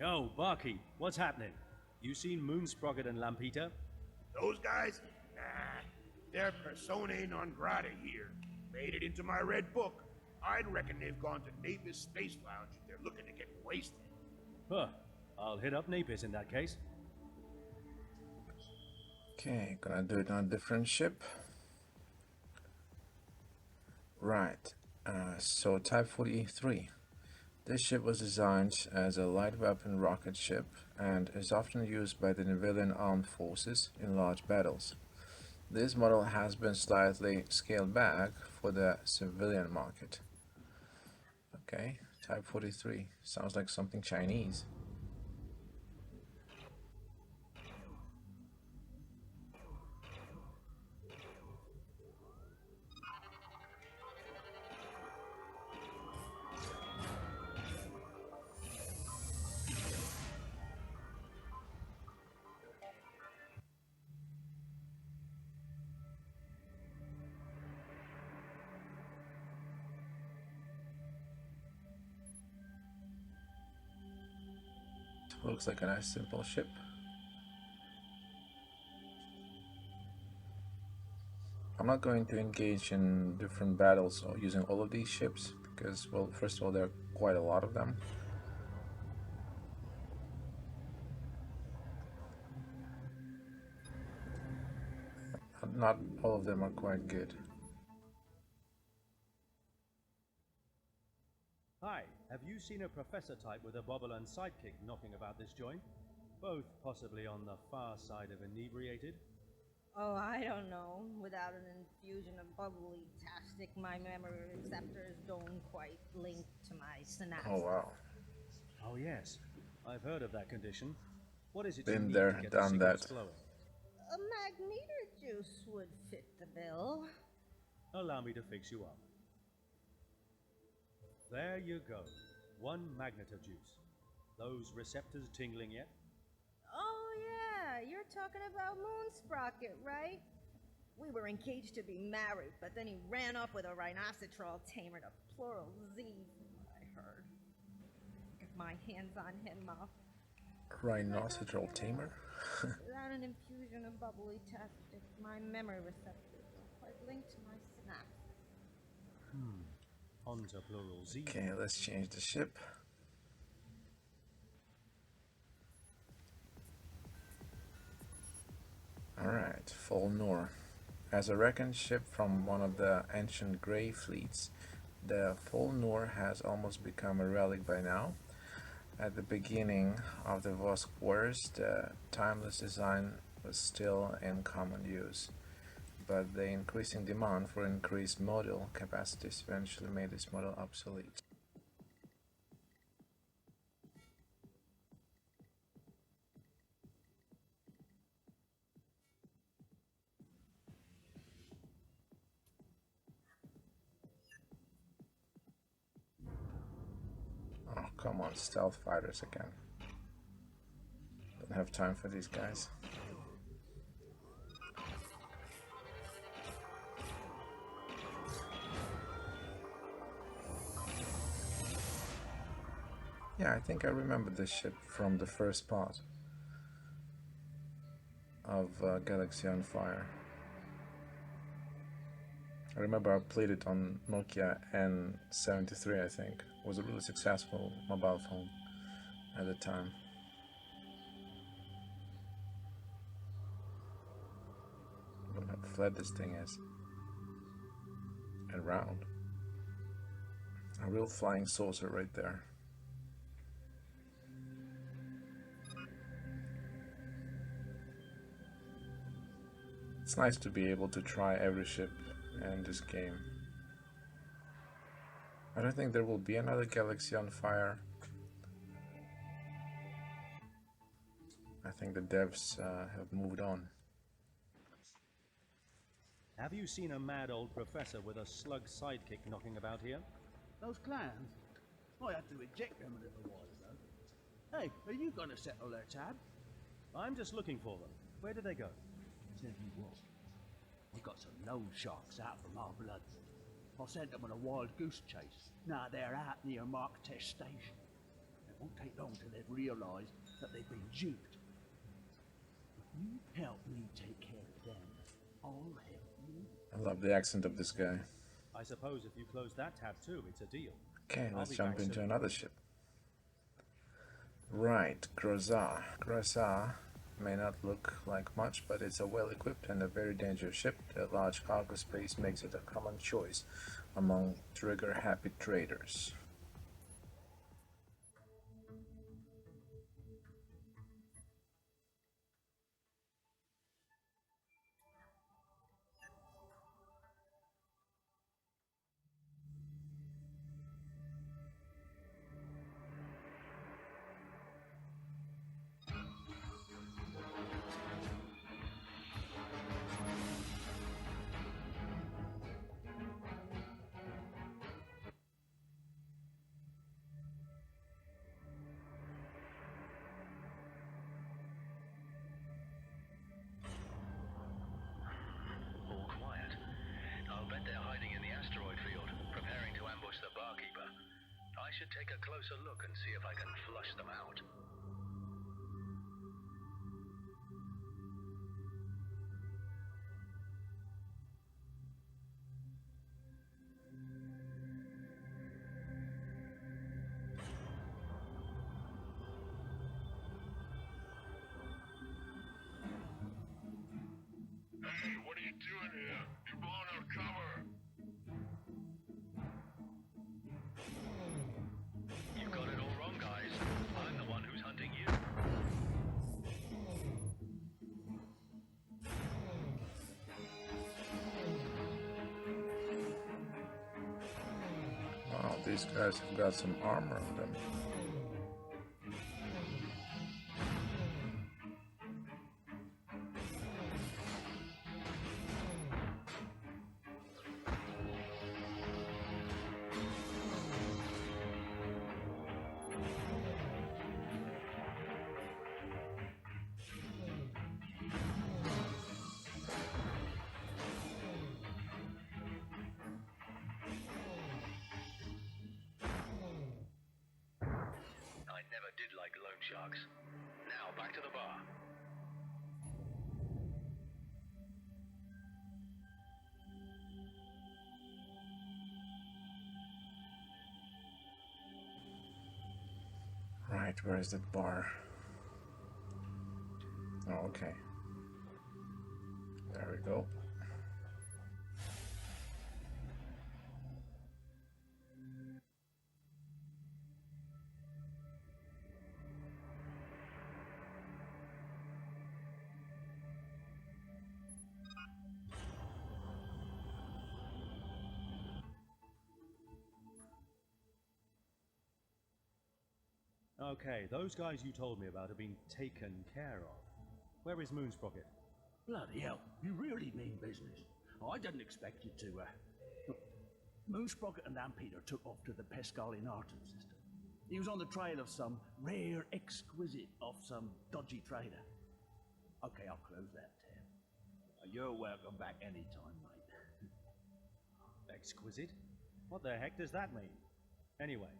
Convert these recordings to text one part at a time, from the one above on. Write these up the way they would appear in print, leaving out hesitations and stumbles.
Yo, Barkeep, what's happening? You seen Moonsprocket and Lampita? Those guys? Nah, they're personae non grata here. Made it into my red book. I'd reckon they've gone to Napus Space Lounge if they're looking to get wasted. Huh. I'll hit up Napus in that case. Okay, gonna do it on a different ship. Right, so Type 43. This ship was designed as a light weapon rocket ship and is often used by the civilian armed forces in large battles. This model has been slightly scaled back for the civilian market. Okay, Type 43. Sounds like something Chinese. Looks like a nice simple ship. I'm not going to engage in different battles or using all of these ships because, well, first of all, there are quite a lot of them. Not all of them are quite good. Hi, have you seen a professor type with a Bobolan sidekick knocking about this joint? Both possibly on the far side of inebriated. Oh, I don't know. Without an infusion of bubbly-tastic, my memory receptors don't quite link to my synapses. Oh wow. Oh yes, I've heard of that condition. What is it Been you need there, to get done the that. signals flowing? A magnetar juice would fit the bill. Allow me to fix you up. There you go. One magnetar juice. Those receptors tingling yet? Oh yeah, you're talking about Moonsprocket, right? We were engaged to be married, but then he ran off with a rhinocetrol tamer to plural Z, from what I heard. Get my hands on him, Muff. Rhinocetrol tamer? Without an infusion of bubbly-tastic, my memory receptors don't quite linked to my synapses. Onto plural Z. Okay, let's change the ship. Alright, Full Nor. As a reckoned ship from one of the ancient Grey fleets, the Full Nor has almost become a relic by now. At the beginning of the Vosk Wars, the timeless design was still in common use, but the increasing demand for increased module capacities eventually made this model obsolete. Oh, come on, stealth fighters again. Don't have time for these guys. Yeah, I think I remember this ship from the first part of Galaxy on Fire. I remember I played it on Nokia N73, I think. It was a really successful mobile phone at the time. Look how flat this thing is. And round. A real flying saucer right there. It's nice to be able to try every ship in this game. I don't think there will be another Galaxy on Fire. I think the devs have moved on. Have you seen a mad old professor with a slug sidekick knocking about here? Those clowns? I had to eject them a little while ago. Hey, are you gonna settle their tab? I'm just looking for them. Where did they go? Tell you what, we got some loan sharks out from our blood. I sent them on a wild goose chase. Now they're out near Mark Test Station. They won't take long till they've realised that they've been duped. If you help me take care of them, I'll help you. I love the accent of this guy. I suppose if you close that tab too, it's a deal. Okay, I'll let's be jump back into soon. another ship. Right, Groza. Groza may not look like much, but it's a well-equipped and a very dangerous ship. The large cargo space makes it a common choice among trigger-happy traders. All quiet. I'll bet they're hiding in the asteroid field, preparing to ambush the barkeeper. I should take a closer look and see if I can flush them out. Hey, what are you doing here? You're blowing out cover. You got it all wrong, guys. I'm the one who's hunting you. Wow, these guys have got some armor on them. I never did like loan sharks. Now, back to the bar. Right, where is that bar? Oh, okay. There we go. Okay, those guys you told me about have been taken care of. Where is Moonsprocket? Bloody hell, you really mean business. I didn't expect you to, Look, Moonsprocket and Lampeter took off to the Pescalinartan system. He was on the trail of some rare exquisite off some dodgy trader. Okay, I'll close that tab. You're welcome back anytime, mate. Exquisite? What the heck does that mean? Anyway,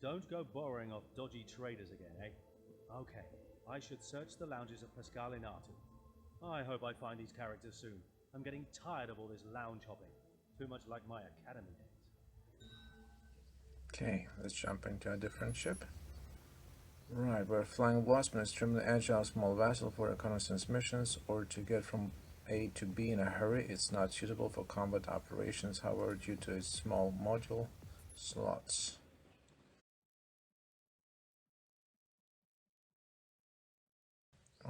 don't go borrowing off dodgy traders again, eh? Okay, I should search the lounges of Pescalinartan. I hope I find these characters soon. I'm getting tired of all this lounge hopping. Too much like my academy days. Okay, let's jump into a different ship. Right, we're flying Wasp, an extremely agile small vessel for reconnaissance missions or to get from A to B in a hurry. It's not suitable for combat operations, however, due to its small module slots.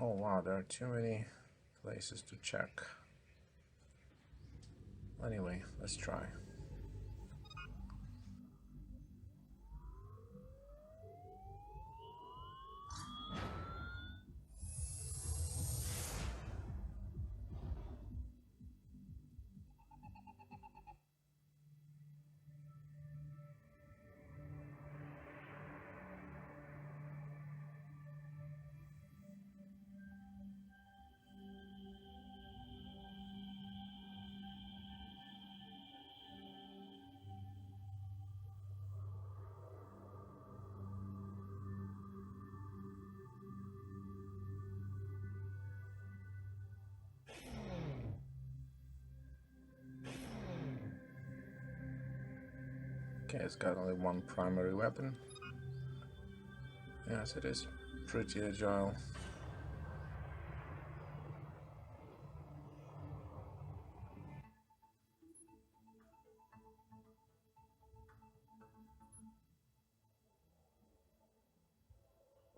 Oh wow, there are too many places to check. Anyway, let's try. Okay, it's got only one primary weapon. Yes, it is pretty agile.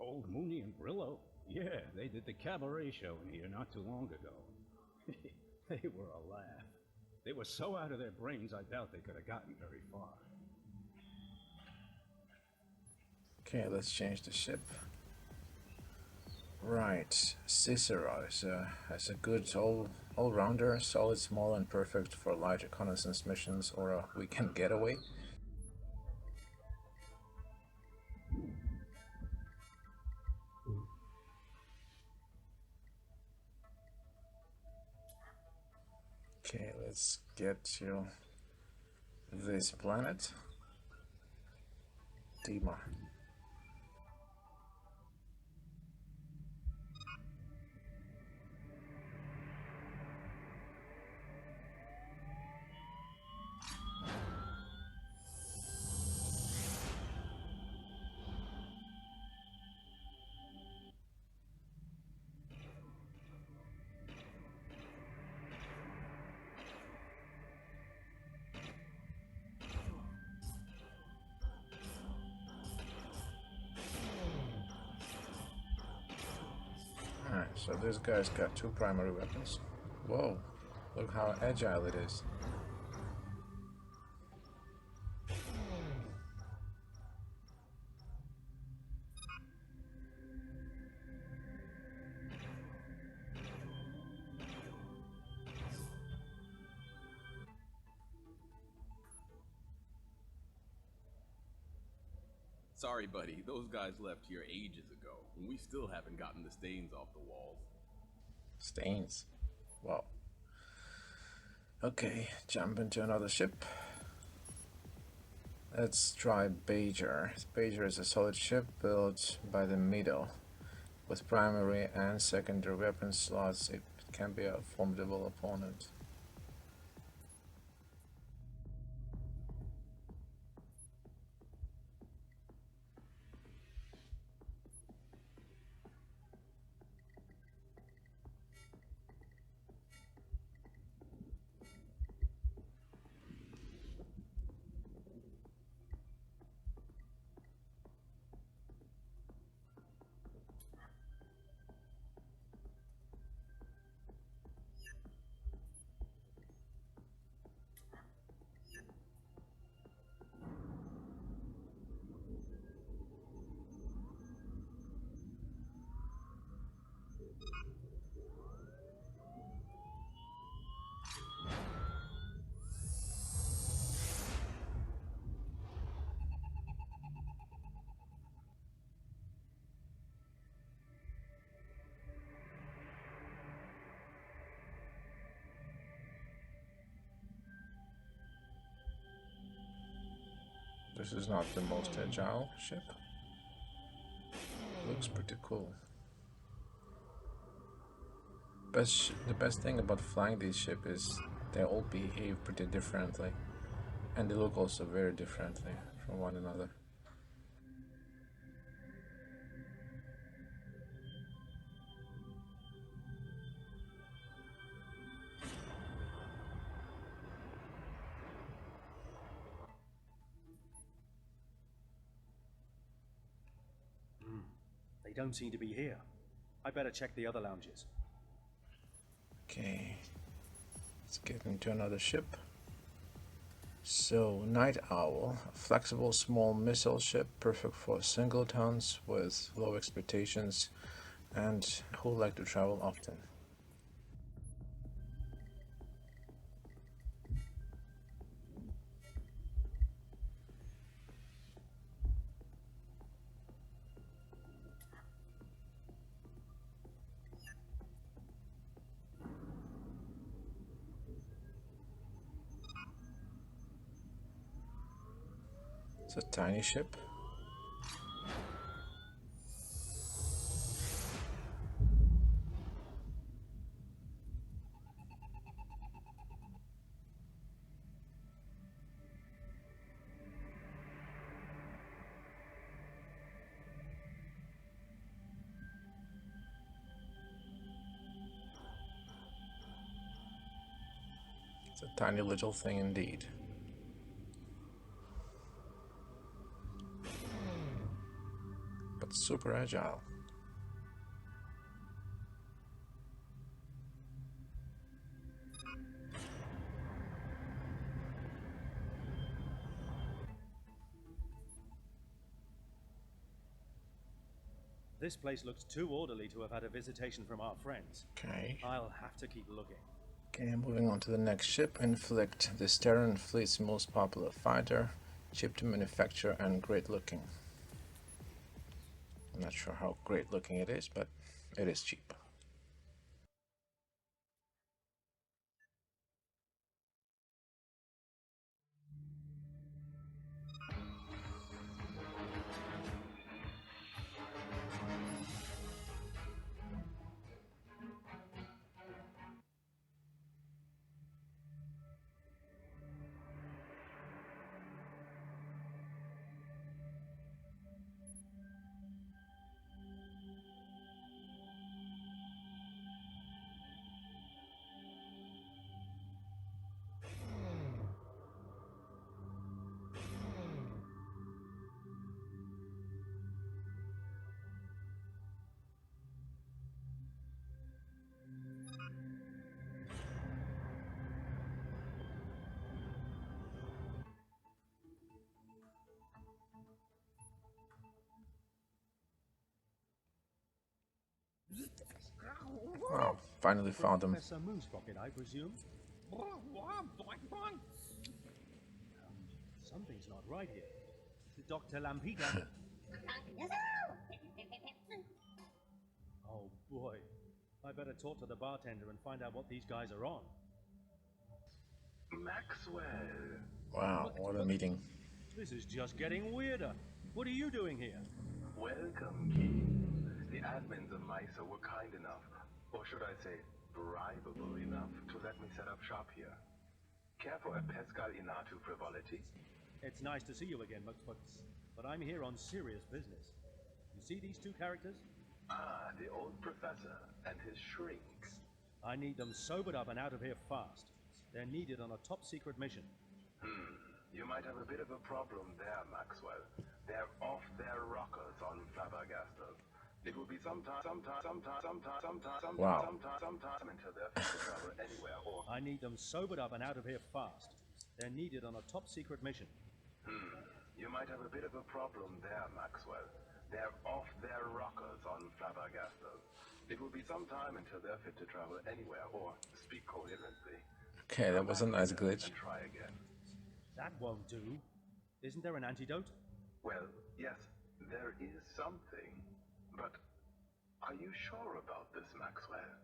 Old Mooney and Brillo? Yeah, they did the cabaret show in here not too long ago. They were a laugh. They were so out of their brains, I doubt they could have gotten very far. Okay, let's change the ship. Right, Cicero is a good all-rounder, solid, small, and perfect for light reconnaissance missions or a weekend getaway. Okay, let's get to this planet. Dima. Alright, so this guy's got two primary weapons. Whoa, look how agile it is. Sorry, buddy. Those guys left here ages ago, and we still haven't gotten the stains off the walls. Stains. Wow. Okay, jump into another ship. Let's try Bajer. Bajer is a solid ship built by the Middle. With primary and secondary weapon slots, it can be a formidable opponent. This is not the most agile ship. Looks pretty cool. The best thing about flying this ship is they all behave pretty differently. And they look also very differently from one another. They don't seem to be here. I better check the other lounges. Okay, let's get into another ship. So, Night Owl, a flexible small missile ship, perfect for singletons with low expectations and who like to travel often. It's a tiny ship. It's a tiny little thing indeed. But super agile. This place looks too orderly to have had a visitation from our friends. Okay. I'll have to keep looking. Okay, moving on to the next ship. Inflict, the Terran fleet's most popular fighter. Cheap to manufacture and great looking. I'm not sure how great looking it is, but it is cheap. Wow, finally found him. Professor Moonsprocket, I presume? Something's not right here. Dr. Lampita. Oh boy. I better talk to the bartender and find out what these guys are on. Maxwell. Wow, what a meeting. This is just getting weirder. What are you doing here? Welcome, King. The admins of MISA were kind enough, or should I say, bribable enough, to let me set up shop here. Care for a Pascal Inatu frivolity? It's nice to see you again, Muxbucks, but I'm here on serious business. You see these two characters? Ah, the old professor and his shrinks. I need them sobered up and out of here fast. They're needed on a top-secret mission. You might have a bit of a problem there, Maxwell. They're off their rockers on Flabbergasted. It will be sometime Wow. until they're fit to travel anywhere or... I need them sobered up and out of here fast. They're needed on a top-secret mission. You might have a bit of a problem there, Maxwell. They're off their rockers on Flabbergasted. It will be some time until they're fit to travel anywhere or speak coherently. Okay, that was a nice glitch. And try again. That won't do. Isn't there an antidote? Well, yes, there is something. But are you sure about this, Maxwell?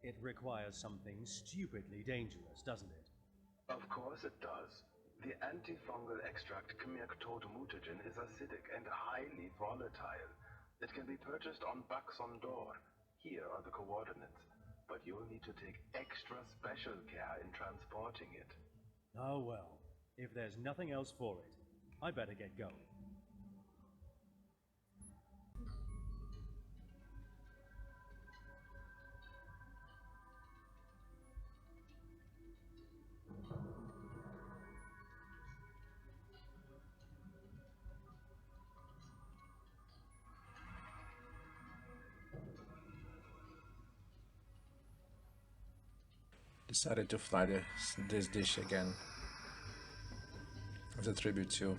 It requires something stupidly dangerous, doesn't it? Of course it does. The antifungal extract Kmirktod mutagen is acidic and highly volatile. It can be purchased on Baxon Door. Here are the coordinates. But you'll need to take extra special care in transporting it. Oh well. If there's nothing else for it, I better get going. Decided to fly this dish again as a tribute to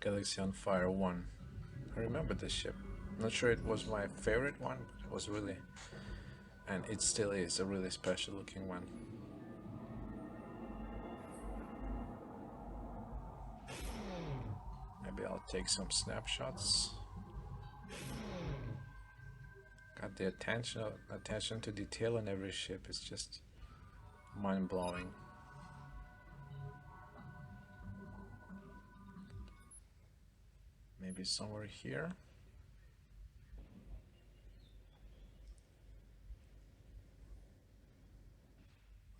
Galaxy on Fire 1. I remember this ship. Not sure it was my favorite one, but it was really, and it still is, a really special looking one. Maybe I'll take some snapshots. Got the attention to detail on every ship is just mind-blowing. Maybe somewhere here.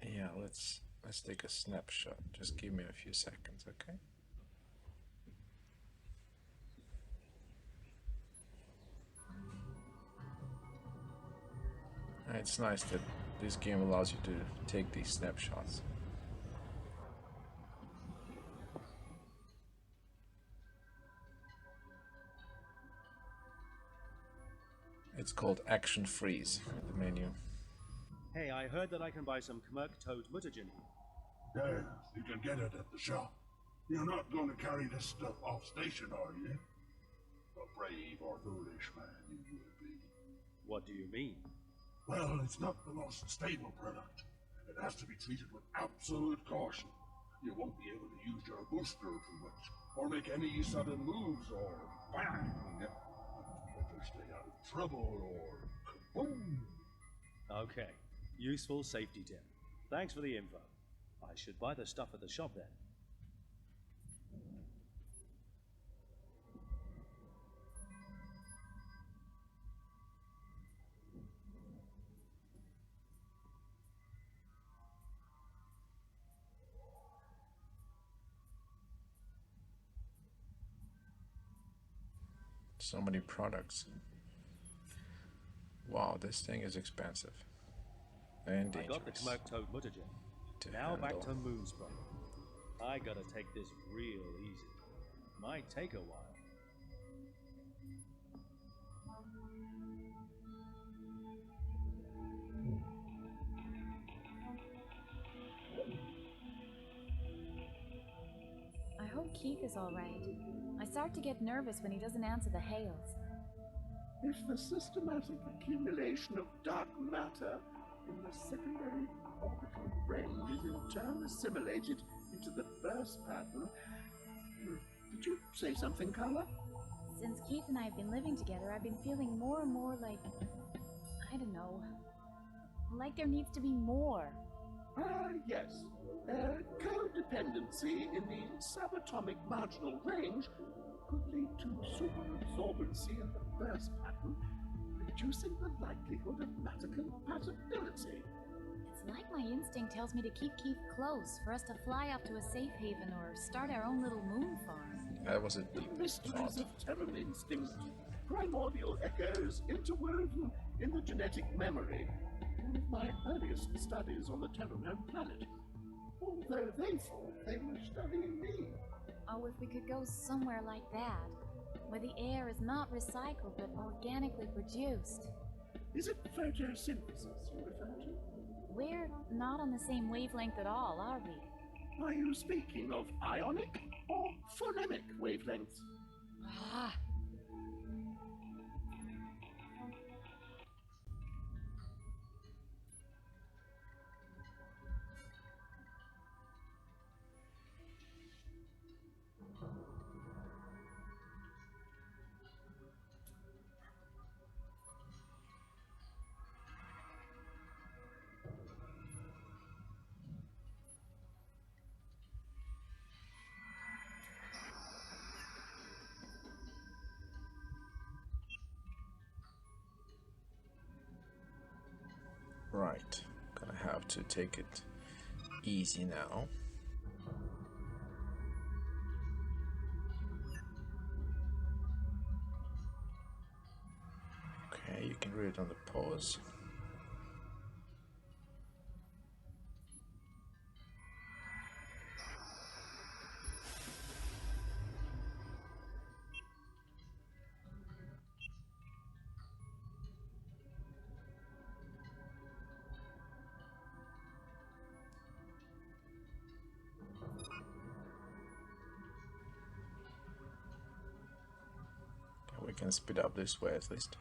Yeah, let's take a snapshot. Just give me a few seconds, okay? It's nice that this game allows you to take these snapshots. It's called Action Freeze in the menu. Hey, I heard that I can buy some Kmerk-Toad mutagen. Yes, you can get it at the shop. You're not going to carry this stuff off station, are you? A brave or foolish man you will be. What do you mean? Well, it's not the most stable product. It has to be treated with absolute caution. You won't be able to use your booster too much, or make any sudden moves, or bang! Better stay out of trouble, or kaboom! Okay, useful safety tip. Thanks for the info. I should buy the stuff at the shop then. So many products. Wow, this thing is expensive. And I dangerous. got the Kmerk-Toad mutagen. to Now back handle. to Moonsprout. I gotta take this real easy. Might take a while. I hope Keith is all right. I start to get nervous when he doesn't answer the hails. If the systematic accumulation of dark matter in the secondary orbital range is in turn assimilated into the burst pattern... Did you say something, Carla? Since Keith and I have been living together, I've been feeling more and more like... I don't know. Like there needs to be more. Yes. Codependency in the subatomic marginal range could lead to superabsorbency in the burst pattern, reducing the likelihood of matter compatibility. It's like my instinct tells me to keep Keith close, for us to fly up to a safe haven or start our own little moon farm. That was a The deep mysteries thought. of terran instinct, primordial echoes interwoven in the genetic memory. One of my earliest studies on the Terran planet. Although they thought they were studying me. Oh, if we could go somewhere like that, where the air is not recycled but organically produced. Is it photosynthesis you refer to? We're not on the same wavelength at all, are we? Are you speaking of ionic or phonemic wavelengths? Ah, Right, gonna have to take it easy now. Okay, you can read it on the pause. We can speed up this way at least.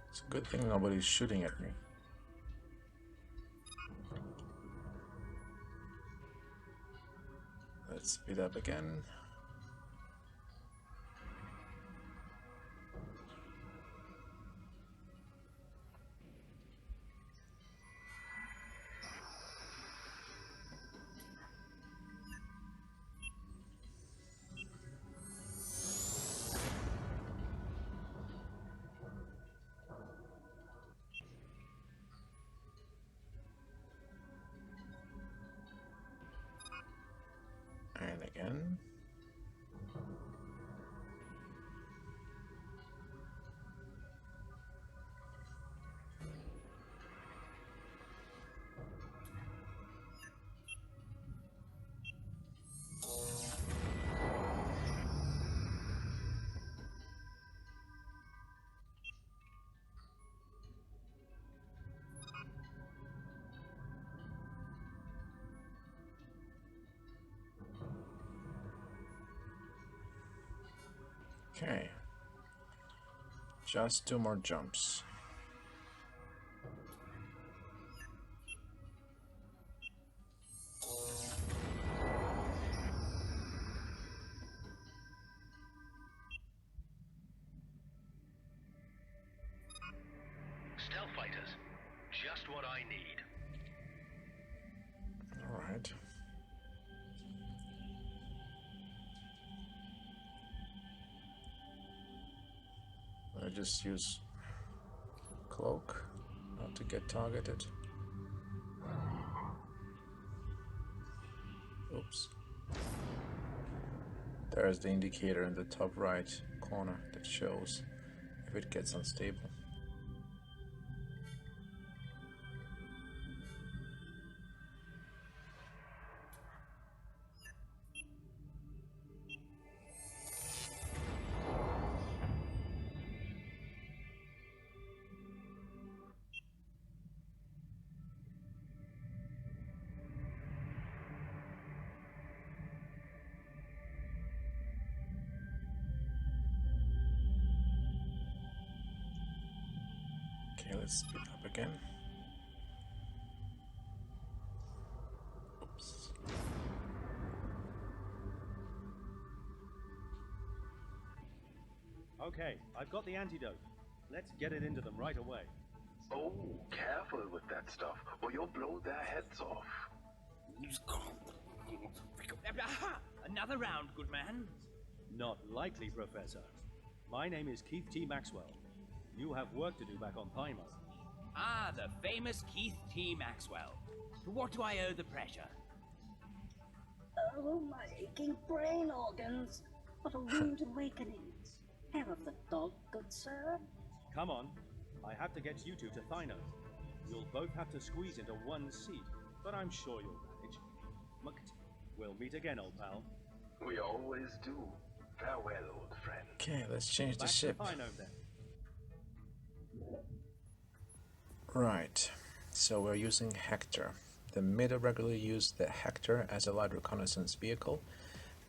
It's a good thing nobody's shooting at me. Let's speed up again. And again. Okay, just 2 more jumps. Stealth fighters, just what I need. All right. I just use cloak not to get targeted. Oops. There's the indicator in the top right corner that shows if it gets unstable. Okay, let's speed up again. Oops. Okay, I've got the antidote. Let's get it into them right away. Oh, careful with that stuff, or you'll blow their heads off. Aha! Another round, good man. Not likely, Professor. My name is Keith T. Maxwell. You have work to do back on Paimon. Ah, the famous Keith T. Maxwell. To what do I owe the pressure? Oh, my aching brain organs. What a rude awakening. Hair of the dog, good sir. Come on. I have to get you two to Thino. You'll both have to squeeze into one seat, but I'm sure you'll manage. Mukt, we'll meet again, old pal. We always do. Farewell, old friend. Okay, let's change the Back ship. to Thino, then. Right, so we're using Hector. The Mida regularly use the Hector as a light reconnaissance vehicle,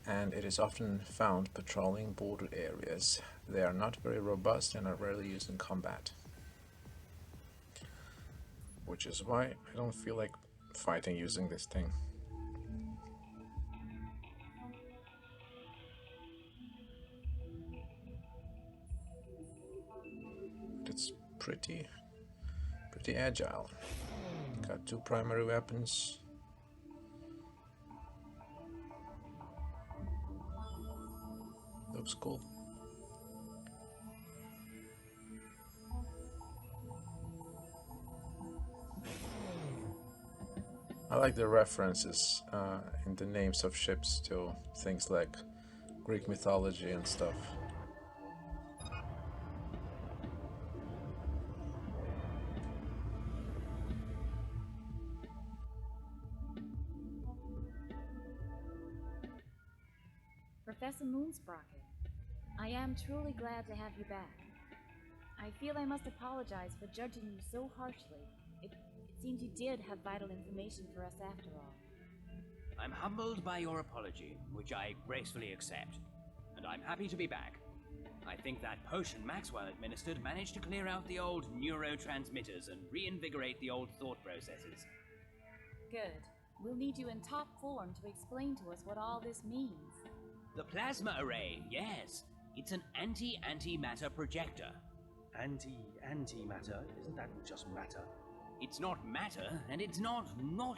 and it is often found patrolling border areas. They are not very robust and are rarely used in combat. Which is why I don't feel like fighting using this thing. It's pretty agile. Got 2 primary weapons. Looks cool. I like the references in the names of ships to things like Greek mythology and stuff. Professor Moonsprocket, I am truly glad to have you back. I feel I must apologize for judging you so harshly. It seems you did have vital information for us after all. I'm humbled by your apology, which I gracefully accept. And I'm happy to be back. I think that potion Maxwell administered managed to clear out the old neurotransmitters and reinvigorate the old thought processes. Good. We'll need you in top form to explain to us what all this means. The plasma array, yes. It's an anti-antimatter projector. Antimatter? Isn't that just matter? It's not matter, and it's not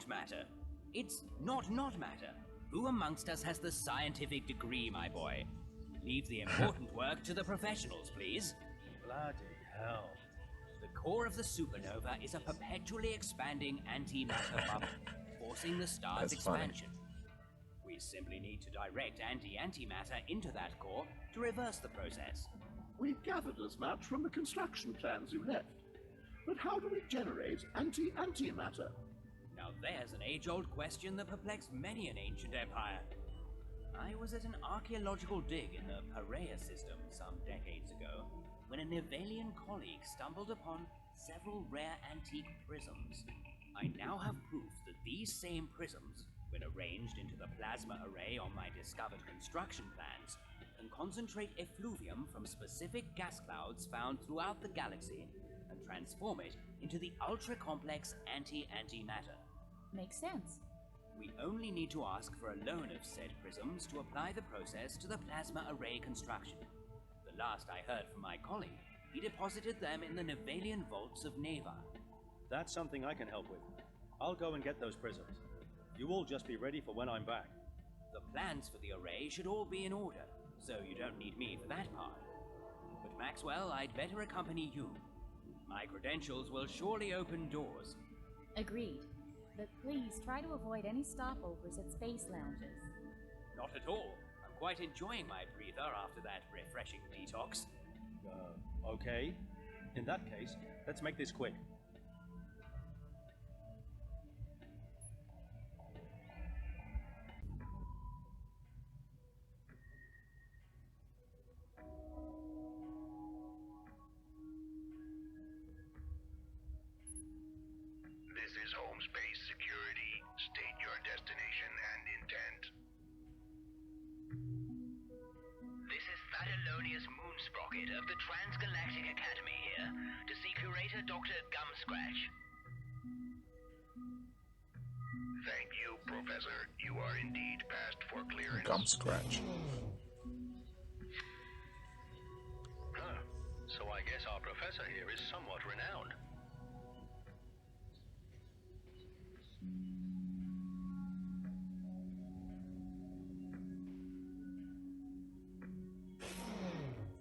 matter. It's not matter. Who amongst us has the scientific degree, my boy? Leave the important work to the professionals, please. Bloody hell. The core of the supernova is a perpetually expanding antimatter bubble, forcing the star's That's funny. expansion. We simply need to direct anti-antimatter into that core to reverse the process. We gathered as much from the construction plans you left. But how do we generate anti-antimatter? Now there's an age-old question that perplexed many an ancient empire. I was at an archaeological dig in the Perea system some decades ago when a Nivelian colleague stumbled upon several rare antique prisms. I now have proof that these same prisms, when arranged into the plasma array on my discovered construction plans, can concentrate effluvium from specific gas clouds found throughout the galaxy and transform it into the ultra-complex anti-antimatter. Makes sense. We only need to ask for a loan of said prisms to apply the process to the plasma array construction. The last I heard from my colleague, he deposited them in the Nivelian vaults of Neva. That's something I can help with. I'll go and get those prisms. You all just be ready for when I'm back. The plans for the array should all be in order, so you don't need me for that part. But Maxwell, I'd better accompany you. My credentials will surely open doors. Agreed. But please try to avoid any stopovers at space lounges. Not at all. I'm quite enjoying my breather after that refreshing detox. Okay. In that case, let's make this quick. This is home space security. State your destination and intent. This is Thaddeus Moonsprocket of the Transgalactic Academy here to see Curator Dr. Gumscratch. Thank you, Professor. You are indeed passed for clearance. Gumscratch. Huh. So I guess our professor here is somewhat renowned.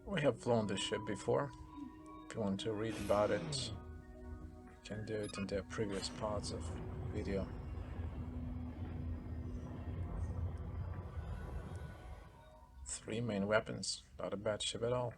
We have flown this ship before. If you want to read about it, you can do it in the previous parts of video. Three main weapons, not a bad ship at all.